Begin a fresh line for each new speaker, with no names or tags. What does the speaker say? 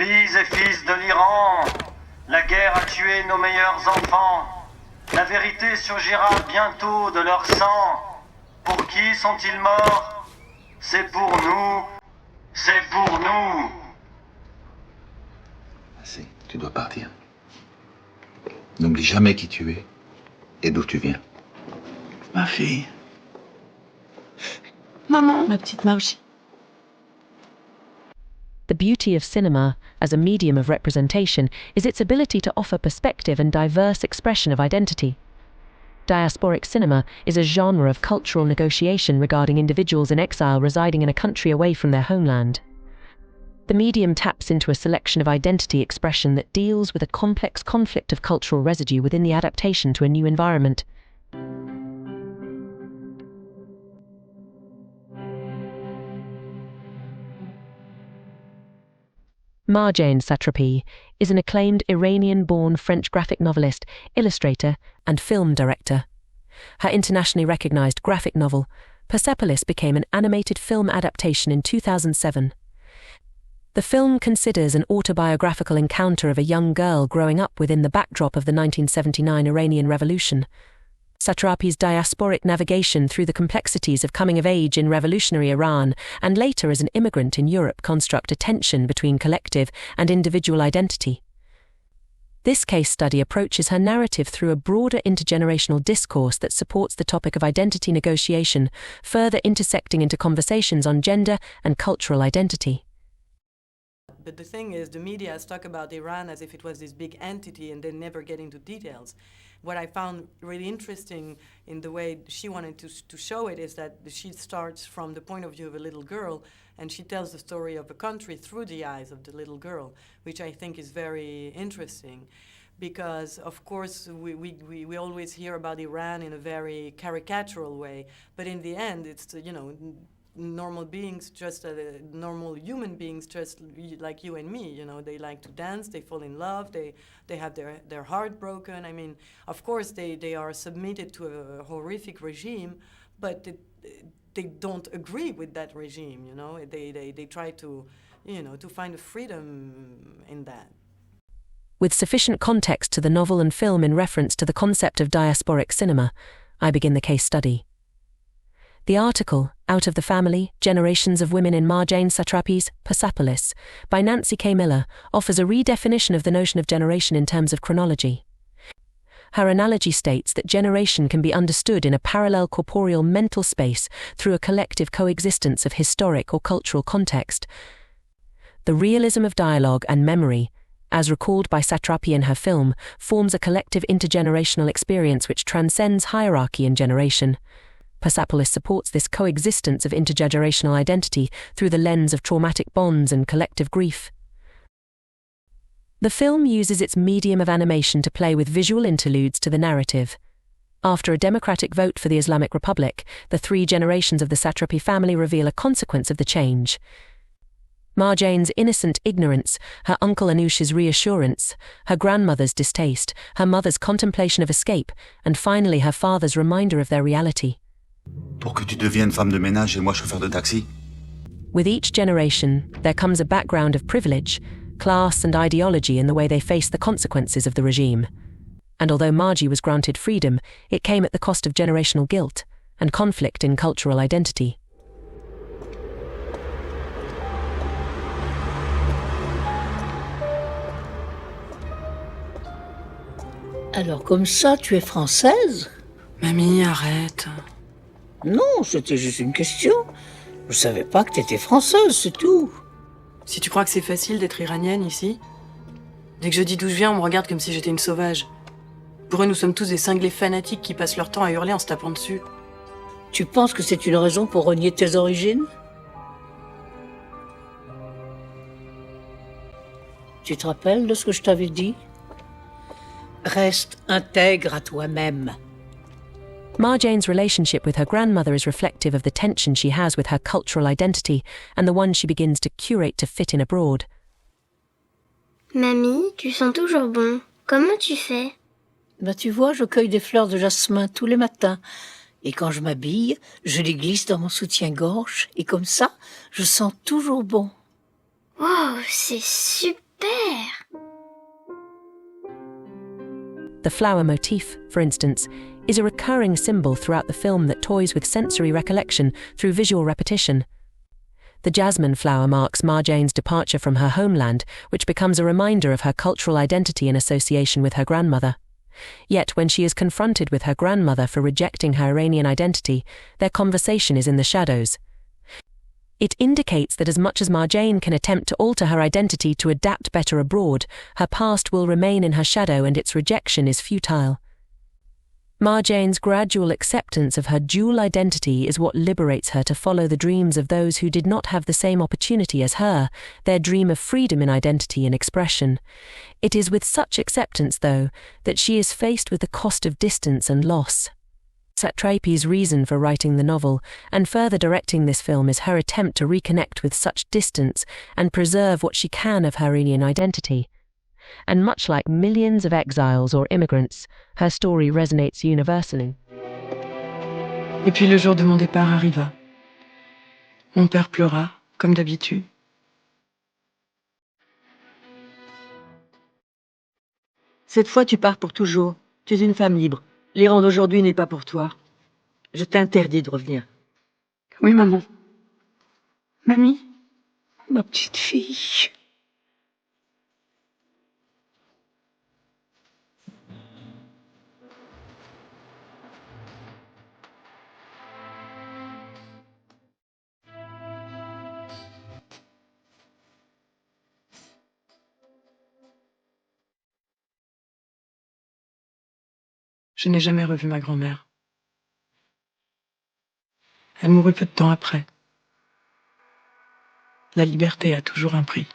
Filles et fils de l'Iran, la guerre a tué nos meilleurs enfants. La vérité surgira bientôt de leur sang. Pour qui sont-ils morts? C'est pour nous. C'est pour nous.
Assez, tu dois partir. N'oublie jamais qui tu es et d'où tu viens. Ma fille.
Maman.
Ma petite Margie.
The beauty of cinema, as a medium of representation, is its ability to offer perspective and diverse expression of identity. Diasporic cinema is a genre of cultural negotiation regarding individuals in exile residing in a country away from their homeland. The medium taps into a selection of identity expression that deals with a complex conflict of cultural residue within the adaptation to a new environment. Marjane Satrapi is an acclaimed Iranian-born French graphic novelist, illustrator, and film director. Her internationally recognized graphic novel, Persepolis, became an animated film adaptation in 2007. The film considers an autobiographical encounter of a young girl growing up within the backdrop of the 1979 Iranian Revolution. Satrapi's diasporic navigation through the complexities of coming of age in revolutionary Iran and later as an immigrant in Europe construct a tension between collective and individual identity. This case study approaches her narrative through a broader intergenerational discourse that supports the topic of identity negotiation, further intersecting into conversations on gender and cultural identity.
But the thing is, the media has talked about Iran as if it was this big entity and they never get into details. What I found really interesting in the way she wanted to show it is that she starts from the point of view of a little girl and she tells the story of a country through the eyes of the little girl, which I think is very interesting. Because, of course, we always hear about Iran in a very caricatural way, but in the end, it's, normal beings, just normal human beings, just like you and me. They like to dance, they fall in love, they have their heart broken. I mean, of course, they are submitted to a horrific regime, but they don't agree with that regime. They try to, to find a freedom in that.
With sufficient context to the novel and film in reference to the concept of diasporic cinema, I begin the case study. The article, Out of the Family, Generations of Women in Marjane Satrapi's Persepolis, by Nancy K. Miller, offers a redefinition of the notion of generation in terms of chronology. Her analogy states that generation can be understood in a parallel corporeal mental space through a collective coexistence of historic or cultural context. The realism of dialogue and memory, as recalled by Satrapi in her film, forms a collective intergenerational experience which transcends hierarchy and generation. Persepolis supports this coexistence of intergenerational identity through the lens of traumatic bonds and collective grief. The film uses its medium of animation to play with visual interludes to the narrative. After a democratic vote for the Islamic Republic, the three generations of the Satrapi family reveal a consequence of the change. Marjane's innocent ignorance, her uncle Anoush's reassurance, her grandmother's distaste, her mother's contemplation of escape, and finally her father's reminder of their reality.
Pour que tu deviennes femme de ménage et moi chauffeur de taxi.
With each generation, there comes a background of privilege, class and ideology in the way they face the consequences of the regime. And although Margie was granted freedom, it came at the cost of generational guilt and conflict in cultural identity.
Alors comme ça, tu es française?
Mamie, arrête.
Non, c'était juste une question. Je savais pas que t'étais française, c'est tout.
Si tu crois que c'est facile d'être iranienne ici, dès que je dis d'où je viens, on me regarde comme si j'étais une sauvage. Pour eux, nous sommes tous des cinglés fanatiques qui passent leur temps à hurler en se tapant dessus.
Tu penses que c'est une raison pour renier tes origines? Tu te rappelles de ce que je t'avais dit? Reste intègre à toi-même.
Marjane's relationship with her grandmother is reflective of the tension she has with her cultural identity and the one she begins to curate to fit in abroad.
Mamie, tu sens toujours bon. Comment tu fais?
Bah tu vois, je cueille des fleurs de jasmin tous les matins. Et quand je m'habille, je les glisse dans mon soutien-gorge. Et comme ça, je sens toujours bon.
Wow, c'est super! super!
The flower motif, for instance, is a recurring symbol throughout the film that toys with sensory recollection through visual repetition. The jasmine flower marks Marjane's departure from her homeland, which becomes a reminder of her cultural identity in association with her grandmother. Yet when she is confronted with her grandmother for rejecting her Iranian identity, their conversation is in the shadows. It indicates that as much as Marjane can attempt to alter her identity to adapt better abroad, her past will remain in her shadow and its rejection is futile. Marjane's gradual acceptance of her dual identity is what liberates her to follow the dreams of those who did not have the same opportunity as her, their dream of freedom in identity and expression. It is with such acceptance, though, that she is faced with the cost of distance and loss. Satrapi's reason for writing the novel and further directing this film is her attempt to reconnect with such distance and preserve what she can of her Iranian identity. And much like millions of exiles or immigrants, her story resonates universally.
Et puis le jour de mon départ arriva. Mon père pleura, comme d'habitude.
Cette fois, tu pars pour toujours. Tu es une femme libre. L'Iran d'aujourd'hui n'est pas pour toi. Je t'interdis de revenir.
Oui, maman. Mamie, ma petite fille. Je n'ai jamais revu ma grand-mère. Elle mourut peu de temps après. La liberté a toujours un prix.